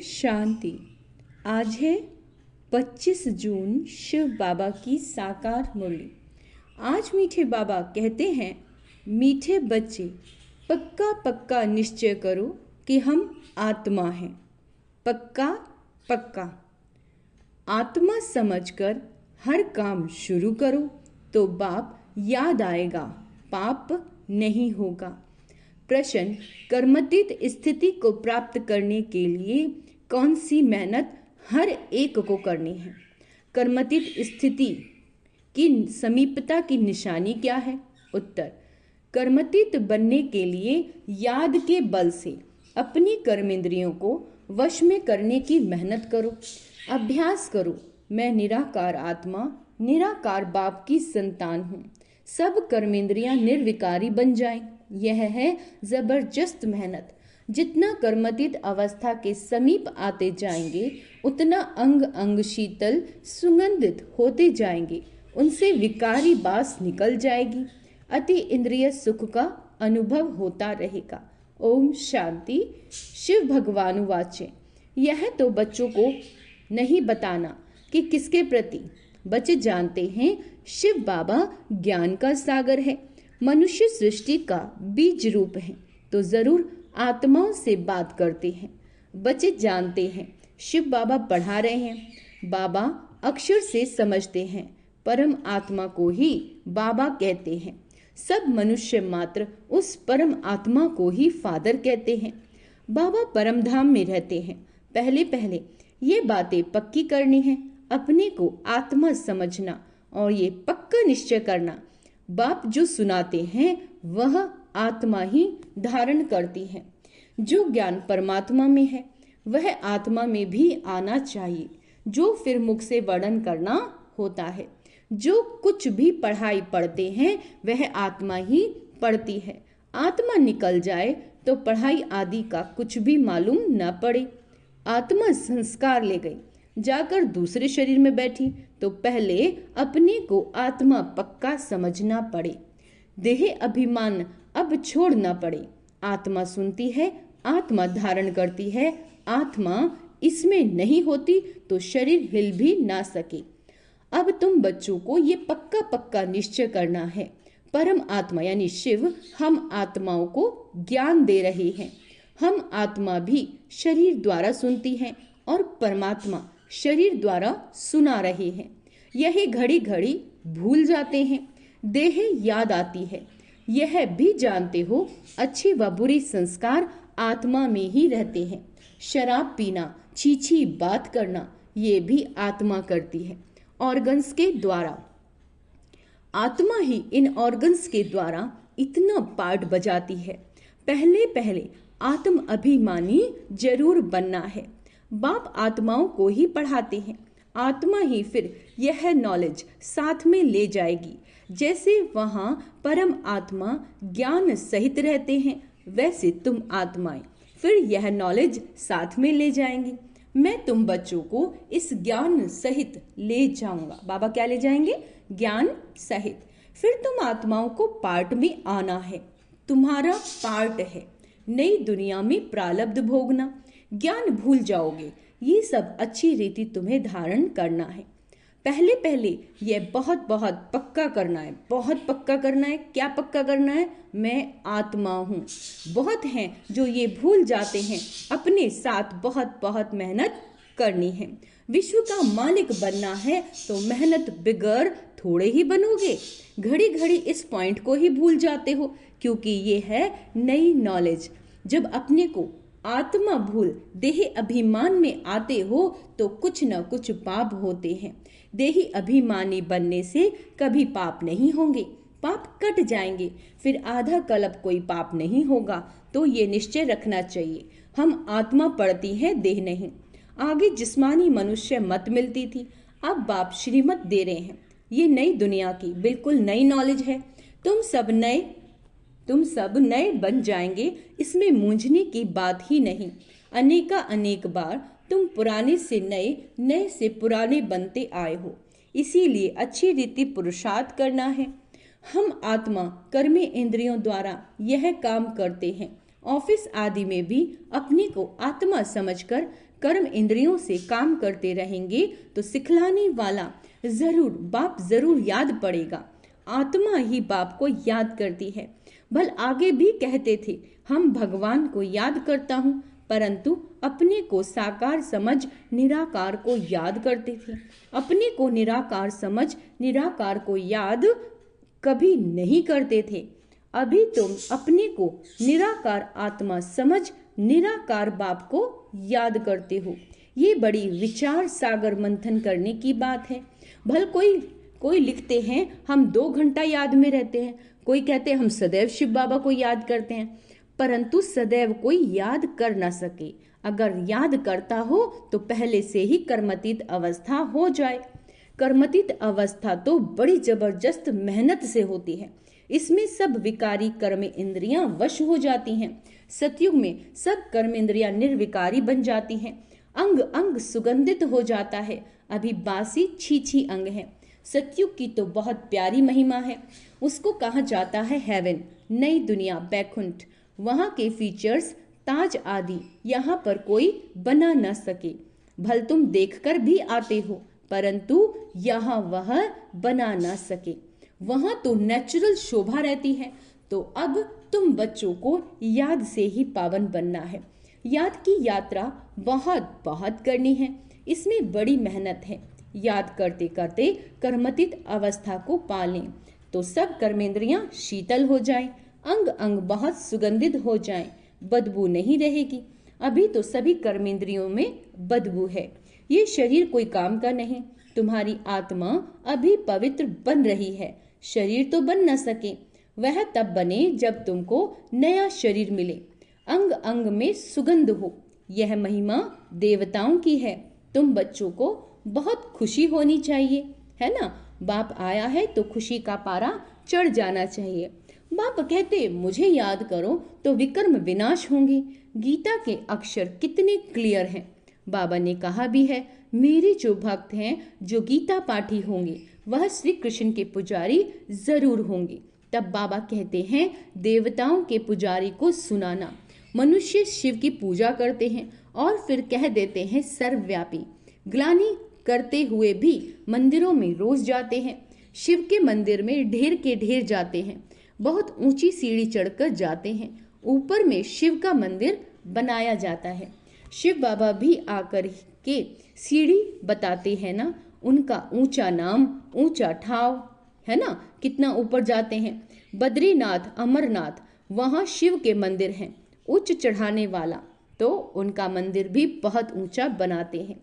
शांति। आज है 25 जून, शिव बाबा की साकार मुरली। आज मीठे बाबा कहते हैं, मीठे बच्चे पक्का पक्का निश्चय करो कि हम आत्मा हैं। पक्का पक्का आत्मा समझकर हर काम शुरू करो तो बाप याद आएगा, पाप नहीं होगा। प्रश्न, कर्मातीत स्थिति को प्राप्त करने के लिए कौन सी मेहनत हर एक को करनी है? कर्मातीत स्थिति की समीपता की निशानी क्या है? उत्तर, कर्मातीत बनने के लिए याद के बल से अपनी कर्मेंद्रियों को वश में करने की मेहनत करो, अभ्यास करो। मैं निराकार आत्मा, निराकार बाप की संतान हूँ। सब कर्मेंद्रियां निर्विकारी बन जाएं। यह है जबरदस्त मेहनत। जितना कर्मातीत अवस्था के समीप आते जाएंगे उतना अंग अंग शीतल सुगंधित होते जाएंगे। उनसे विकारी बास निकल जाएगी। अति इंद्रिय सुख का अनुभव होता रहेगा। ओम शांति। शिव भगवान वाचे, यह तो बच्चों को नहीं बताना कि किसके प्रति। बच्चे जानते हैं शिव बाबा ज्ञान का सागर है, मनुष्य सृष्टि का बीज रूप है, तो जरूर आत्माओं से बात करते हैं। बच्चे जानते हैं शिव बाबा पढ़ा रहे हैं। बाबा अक्षर से समझते हैं। परम आत्मा को ही बाबा कहते हैं। सब मनुष्य मात्र उस परम आत्मा को ही फादर कहते हैं। बाबा परम धाम में रहते हैं। पहले पहले ये बातें पक्की करनी है, अपने को आत्मा समझना और ये पक्का निश्चय करना, बाप जो सुनाते हैं वह आत्मा ही धारण करती है। जो ज्ञान परमात्मा में है वह आत्मा में भी आना चाहिए, जो फिर मुख से वर्णन करना होता है। जो कुछ भी पढ़ाई पढ़ते हैं वह आत्मा ही पढ़ती है। आत्मा निकल जाए तो पढ़ाई आदि का कुछ भी मालूम न पड़े। आत्मा संस्कार ले गई, जाकर दूसरे शरीर में बैठी, तो पहले अपने को आत्मा पक्का समझना पड़े। देह अभिमान अब छोड़ना पड़े। आत्मा सुनती है, आत्मा धारण करती है। आत्मा इसमें नहीं होती तो शरीर हिल भी ना सके। अब तुम बच्चों को ये पक्का पक्का निश्चय करना है। परम आत्मा यानी शिव हम आत्माओं को ज्ञान दे रहे हैं। हम आत्मा भी शरीर द्वारा सुनती हैं और परमात्मा शरीर द्वारा सुना रहे हैं। यही घड़ी घड़ी भूल जाते हैं, देह याद आती है। यह भी जानते हो अच्छी व बुरी संस्कार आत्मा में ही रहते हैं। शराब पीना, छीछी बात करना, ये भी आत्मा करती है ऑर्गन्स के द्वारा। आत्मा ही इन ऑर्गन्स के द्वारा इतना पार्ट बजाती है। पहले पहले आत्म अभिमानी जरूर बनना है। बाप आत्माओं को ही पढ़ाते हैं। आत्मा ही फिर यह नॉलेज साथ में ले जाएगी। जैसे वहाँ परम आत्मा ज्ञान सहित रहते हैं, वैसे तुम आत्माएं फिर यह नॉलेज साथ में ले जाएंगी। मैं तुम बच्चों को इस ज्ञान सहित ले जाऊंगा। बाबा क्या ले जाएंगे? ज्ञान सहित। फिर तुम आत्माओं को पार्ट में आना है। तुम्हारा पार्ट है नई दुनिया में प्रारब्ध भोगना। ज्ञान भूल जाओगे। ये सब अच्छी रीति तुम्हें धारण करना है। पहले पहले यह बहुत बहुत पक्का करना है, बहुत पक्का करना है। क्या पक्का करना है? मैं आत्मा हूँ। बहुत हैं जो ये भूल जाते हैं। अपने साथ बहुत बहुत मेहनत करनी है। विश्व का मालिक बनना है तो मेहनत बिगड़ थोड़े ही बनोगे। घड़ी घड़ी इस पॉइंट को ही भूल जाते हो, क्योंकि ये है नई नॉलेज। जब अपने को आत्मा भूल देही अभिमान में आते हो तो कुछ न कुछ पाप होते हैं। देही अभिमानी बनने से कभी पाप नहीं होंगे, पाप कट जाएंगे। फिर आधा कल्प कोई पाप नहीं होगा। तो ये निश्चय रखना चाहिए, हम आत्मा पढ़ती हैं, देह नहीं। आगे जिस्मानी मनुष्य मत मिलती थी, अब बाप श्रीमत दे रहे हैं। ये नई दुनिया की बिल्कुल नई नॉलेज है। तुम सब नए बन जाएंगे, इसमें मूंझने की बात ही नहीं। अनेका अनेक बार तुम पुराने से नए, नए से पुराने बनते आए हो। इसीलिए अच्छी रीति पुरुषार्थ करना है। हम आत्मा कर्मे इंद्रियों द्वारा यह काम करते हैं। ऑफिस आदि में भी अपने को आत्मा समझकर कर्म इंद्रियों से काम करते रहेंगे तो सिखलाने वाला बाप जरूर याद पड़ेगा। आत्मा ही बाप को याद करती है। भल आगे भी कहते थे, हम भगवान को याद करता हूँ, परंतु अपने को साकार समझ निराकार को याद करते थे। अपने को निराकार समझ निराकार को याद कभी नहीं करते थे। अभी तुम अपने को निराकार आत्मा समझ निराकार बाप को याद करते हो। ये बड़ी विचार सागर मंथन करने की बात है। भल कोई लिखते हैं हम 2 घंटा याद में रहते हैं, कोई कहते हैं हम सदैव शिव बाबा को याद करते हैं, परंतु सदैव कोई याद कर ना सके। अगर याद करता हो तो पहले से ही कर्मतीत अवस्था हो जाए। कर्मतीत अवस्था तो बड़ी जबरदस्त मेहनत से होती है। इसमें सब विकारी कर्म इंद्रियां वश हो जाती हैं। सतयुग में सब कर्म इंद्रियां निर्विकारी बन जाती हैं। अंग अंग सुगंधित हो जाता है। अभी बासी छीछी अंग है। सतयुग की तो बहुत प्यारी महिमा है। उसको कहा जाता है हेवन, नई दुनिया, बैकुंठ। वहाँ के फीचर्स, ताज आदि यहाँ पर कोई बना न सके। भल तुम देखकर भी आते हो, परंतु यहाँ वह बना ना सके। वहाँ तो नेचुरल शोभा रहती है। तो अब तुम बच्चों को याद से ही पावन बनना है। याद की यात्रा बहुत बहुत करनी है। इसमें बड़ी मेहनत है। याद करते करते कर्मतित अवस्था को पालें तो सब कर्मेंद्रियां शीतल हो जाएं, अंग अंग बहुत सुगंधित हो जाएं, बदबू नहीं रहेगी। अभी तो सभी कर्मेंद्रियों में बदबू है। ये शरीर कोई काम का नहीं। तुम्हारी आत्मा अभी पवित्र बन रही है। शरीर तो बन न सके, वह तब बने जब तुमको नया शरीर मिले, अंग अंग में सुगंध हो। यह महिमा देवताओं की है। तुम बच्चों को बहुत खुशी होनी चाहिए, है ना। बाप आया है तो खुशी का पारा चढ़ जाना चाहिए। बाप कहते मुझे याद करो तो विकर्म विनाश होंगे। गीता के अक्षर कितने क्लियर हैं। बाबा ने कहा भी है, मेरे जो भक्त हैं जो गीता पाठी होंगे वह श्री कृष्ण के पुजारी जरूर होंगे। तब बाबा कहते हैं देवताओं के पुजारी को सुनाना। मनुष्य शिव की पूजा करते हैं और फिर कह देते हैं सर्वव्यापी। ग्लानि करते हुए भी मंदिरों में रोज जाते हैं। शिव के मंदिर में ढेर के ढेर जाते हैं। बहुत ऊंची सीढ़ी चढ़कर जाते हैं। ऊपर में शिव का मंदिर बनाया जाता है। शिव बाबा भी आकर के सीढ़ी बताते हैं ना। उनका ऊंचा नाम, ऊंचा ठाव, है ना। कितना ऊपर जाते हैं। बद्रीनाथ, अमरनाथ, वहाँ शिव के मंदिर हैं। उच्च चढ़ाने वाला तो उनका मंदिर भी बहुत ऊंचा बनाते हैं।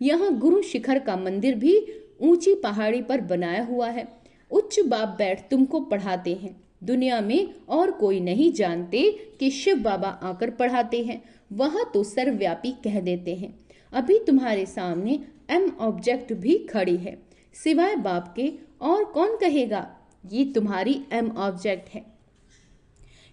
यहाँ गुरु शिखर का मंदिर भी ऊंची पहाड़ी पर बनाया हुआ है। उच्च बाप बैठ तुमको पढ़ाते हैं। दुनिया में और कोई नहीं जानते कि शिव बाबा आकर पढ़ाते हैं। वहाँ तो सर्वव्यापी कह देते हैं। अभी तुम्हारे सामने एम ऑब्जेक्ट भी खड़ी है। सिवाय बाप के और कौन कहेगा ये तुम्हारी एम ऑब्जेक्ट है।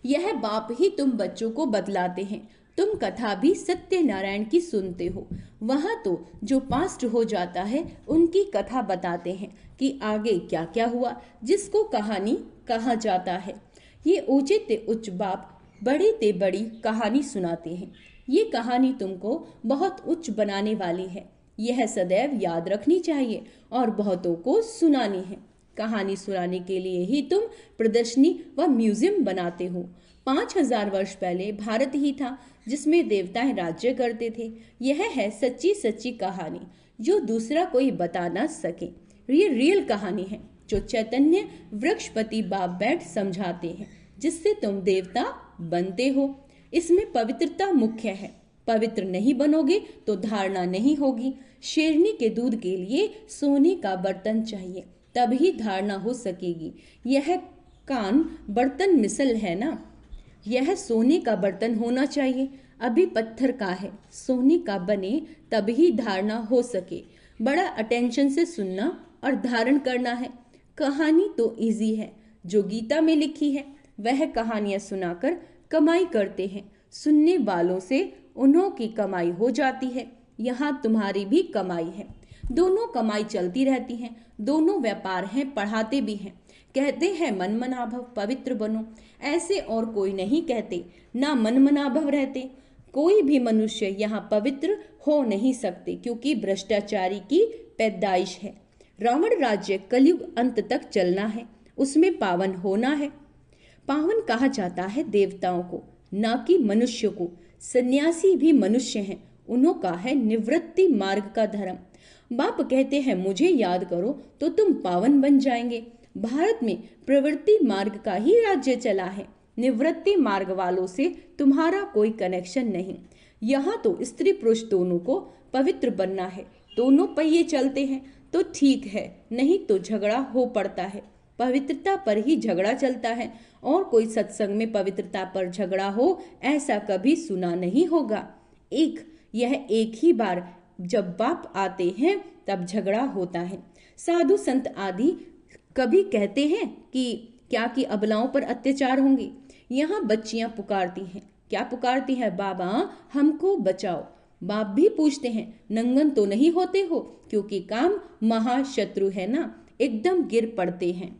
यह बाप ही तुम बच्चों को बतलाते हैं। तुम कथा भी सत्यनारायण की सुनते हो। वहाँ तो जो पास्ट हो जाता है उनकी कथा बताते हैं कि आगे क्या क्या हुआ, जिसको कहानी कहा जाता है। ये ऊंचे ते उच्च बाप बड़े ते बड़ी कहानी सुनाते हैं। ये कहानी तुमको बहुत उच्च बनाने वाली है। यह सदैव याद रखनी चाहिए और बहुतों को सुनानी है। कहानी सुनाने के लिए ही तुम प्रदर्शनी व म्यूजियम बनाते हो। 5000 वर्ष पहले भारत ही था जिसमें देवताएं राज्य करते थे। यह है सच्ची सच्ची कहानी जो दूसरा कोई बता ना सके। ये रियल कहानी है जो चैतन्य वृक्षपति बाप बैठ समझाते हैं, जिससे तुम देवता बनते हो। इसमें पवित्रता मुख्य है। पवित्र नहीं बनोगे तो धारणा नहीं होगी। शेरनी के दूध के लिए सोने का बर्तन चाहिए, तभी धारणा हो सकेगी। यह कान बर्तन मिसल है ना, यह सोने का बर्तन होना चाहिए। अभी पत्थर का है, सोने का बने तभी धारणा हो सके। बड़ा अटेंशन से सुनना और धारण करना है। कहानी तो इजी है। जो गीता में लिखी है वह कहानियां सुनाकर कमाई करते हैं। सुनने वालों से उन्हों की कमाई हो जाती है। यहाँ तुम्हारी भी कमाई है। दोनों कमाई चलती रहती है, दोनों व्यापार हैं, पढ़ाते भी हैं। कहते हैं मन मनाभव पवित्र बनो, ऐसे और कोई नहीं कहते, ना मन मनाभव रहते। कोई भी मनुष्य यहाँ पवित्र हो नहीं सकते, क्योंकि भ्रष्टाचारी की पैदाइश है। रावण राज्य कलयुग अंत तक चलना है, उसमें पावन होना है। पावन कहा जाता है देवताओं को, ना कि मनुष्य को। सन्यासी भी मनुष्य हैं, उन्हों है निवृत्ति मार्ग का धर्म। बाप कहते हैं मुझे याद करो तो तुम पावन बन जाएंगे। भारत में प्रवृत्ति मार्ग का ही राज्य चला है, निवृत्ति मार्ग वालों से तुम्हारा कोई कनेक्शन नहीं। यहाँ तो स्त्री पुरुष दोनों को पवित्र बनना है, दोनों पहिए चलते हैं तो ठीक है, नहीं तो झगड़ा हो पड़ता है। पवित्रता पर ही झगड़ा चलता है, और कोई सत्संग में पवित्रता पर झगड़ा हो ऐसा कभी सुना नहीं होगा। यह एक ही बार जब बाप आते हैं तब झगड़ा होता है। साधु संत आदि कभी कहते हैं कि क्या कि अबलाओं पर अत्याचार होंगे। यहाँ बच्चियां पुकारती हैं, क्या पुकारती है? बाबा हमको बचाओ। बाप भी पूछते हैं नंगन तो नहीं होते हो, क्योंकि काम महाशत्रु है ना, एकदम गिर पड़ते हैं।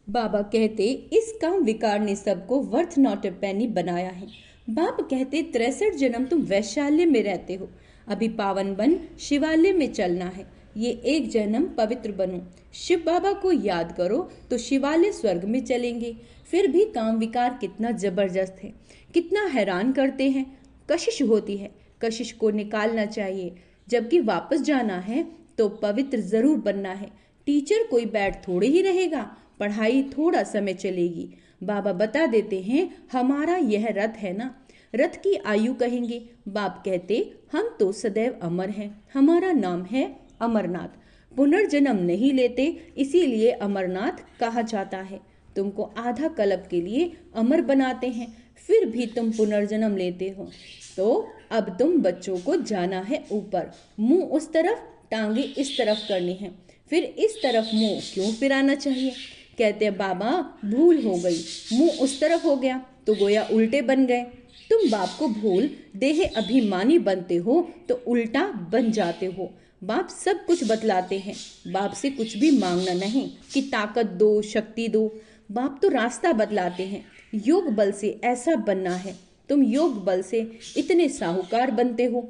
बाबा कहते इस काम विकार ने सबको वर्थ नॉट ए पेनी बनाया है। बाप कहते 63 जन्म तुम वैशाल्य में रहते हो, अभी पावन बन शिवालय में चलना है। ये एक जन्म पवित्र बनो, शिव बाबा को याद करो तो शिवालय स्वर्ग में चलेंगे। फिर भी काम विकार कितना जबरदस्त है, कितना हैरान करते हैं। कशिश होती है, कशिश को निकालना चाहिए, जबकि वापस जाना है तो पवित्र जरूर बनना है। टीचर कोई बैठ थोड़े ही रहेगा, पढ़ाई थोड़ा समय चलेगी। बाबा बता देते हैं हमारा यह रथ है ना, रथ की आयु कहेंगे। बाप कहते हम तो सदैव अमर हैं, हमारा नाम है अमरनाथ। पुनर्जन्म नहीं लेते, इसीलिए अमरनाथ कहा जाता है। तुमको आधा कल्प के लिए अमर बनाते हैं, फिर भी तुम पुनर्जन्म लेते हो। तो अब तुम बच्चों को जाना है ऊपर, मुंह उस तरफ, टांगे इस तरफ करनी है। फिर इस तरफ मुंह क्यों फिराना चाहिए? कहते हैं बाबा भूल हो गई, मुंह उस तरफ हो गया तो गोया उल्टे बन गए। तुम बाप को भूल देह अभिमानी बनते हो तो उल्टा बन जाते हो। बाप सब कुछ बतलाते हैं, बाप से कुछ भी मांगना नहीं कि ताकत दो, शक्ति दो। बाप तो रास्ता बतलाते हैं, योग बल से ऐसा बनना है। तुम योग बल से इतने साहूकार बनते हो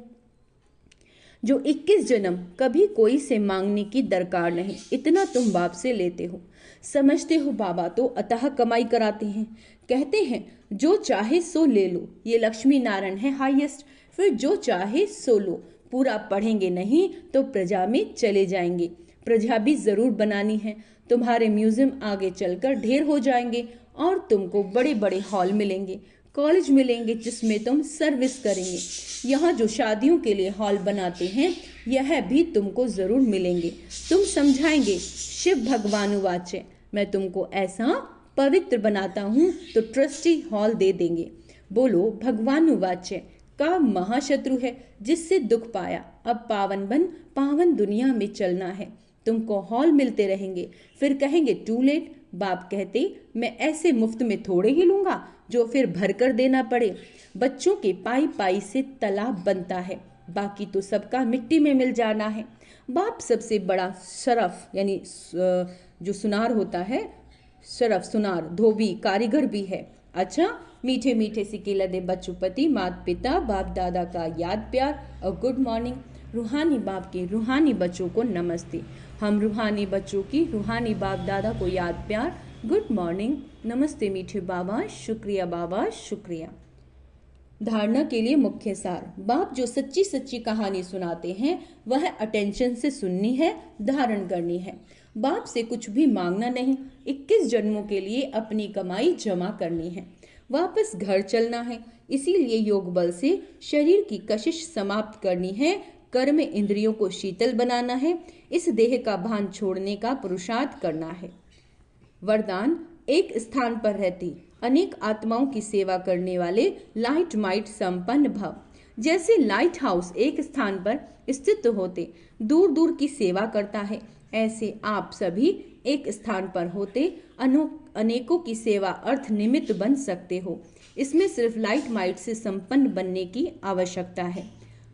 जो 21 जन्म कभी कोई से मांगने की दरकार नहीं, इतना तुम बाप से लेते हो। समझते हो बाबा तो अतः कमाई कराते हैं। कहते हैं जो चाहे सो ले लो, ये लक्ष्मी नारायण है हाईएस्ट। फिर जो चाहे सो लो, पूरा पढ़ेंगे नहीं तो प्रजा में चले जाएंगे। प्रजा भी जरूर बनानी है। तुम्हारे म्यूजियम आगे चलकर ढेर हो जाएंगे और तुमको बड़े बड़े हॉल मिलेंगे, कॉलेज मिलेंगे जिसमें तुम सर्विस करेंगे। यहाँ जो शादियों के लिए हॉल बनाते हैं यह भी तुमको जरूर मिलेंगे। तुम समझाएंगे शिव भगवानुवाच्य, मैं तुमको ऐसा पवित्र बनाता हूँ तो ट्रस्टी हॉल दे देंगे। बोलो भगवानुवाच्य का महाशत्रु है जिससे दुख पाया, अब पावन बन पावन दुनिया में चलना है। तुमको हॉल मिलते रहेंगे, फिर कहेंगे टू लेट। बाप कहते मैं ऐसे मुफ्त में थोड़े ही लूंगा जो फिर भरकर देना पड़े। बच्चों के पाई पाई से तालाब बनता है, बाकी तो सबका मिट्टी में मिल जाना है। बाप सबसे बड़ा शरफ यानी जो सुनार होता है, शरफ सुनार धोबी कारीगर भी है। अच्छा, मीठे मीठे सिक्के लदे बच्चोपति माता पिता बाप दादा का याद प्यार और गुड मॉर्निंग। रूहानी बाप के रूहानी बच्चों को नमस्ते। हम रूहानी बच्चों की रूहानी बाप दादा को याद प्यार, गुड मॉर्निंग, नमस्ते मीठे बाबा, शुक्रिया बाबा, शुक्रिया। धारणा के लिए मुख्य सार। बाप जो सच्ची सच्ची कहानी सुनाते हैं वह अटेंशन से सुननी है, धारण करनी है। बाप से कुछ भी मांगना नहीं, 21 जन्मों के लिए अपनी कमाई जमा करनी है, वापस घर चलना है। इसीलिए योग बल से शरीर की कशिश समाप्त करनी है, कर्म इंद्रियों को शीतल बनाना है, इस देह का भान छोड़ने का पुरुषार्थ करना है। वरदान, एक स्थान पर रहती अनेक आत्माओं की सेवा करने वाले लाइट माइट संपन्न भव। जैसे लाइट हाउस एक स्थान पर स्थित होते दूर दूर की सेवा करता है, ऐसे आप सभी एक स्थान पर होते अनेकों की सेवा अर्थ निमित्त बन सकते हो। इसमें सिर्फ लाइट माइट से संपन्न बनने की आवश्यकता है।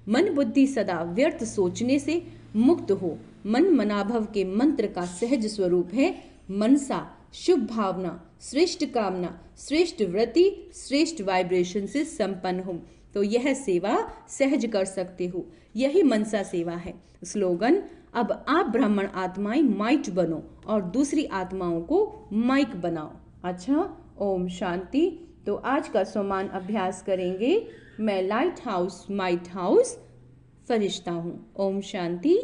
मन बुद्धि सदा व्यर्थ सोचने से मुक्त हो, मन मनाभव के मंत्र का सहज स्वरूप है मनसा, शुभ भावना, श्रेष्ठ कामना, श्रेष्ठ व्रति, श्रेष्ठ वाइब्रेशन से संपन्न हो। तो यह सेवा सहज कर सकते हो, यही मनसा सेवा है। स्लोगन, अब आप ब्राह्मण आत्माएं माइट बनो और दूसरी आत्माओं को माइक बनाओ। अच्छा, ओम शांति। तो आज का सोमान अभ्यास करेंगे। मैं लाइट हाउस माइट हाउस फरिश्ता हूँ। ओम शांति।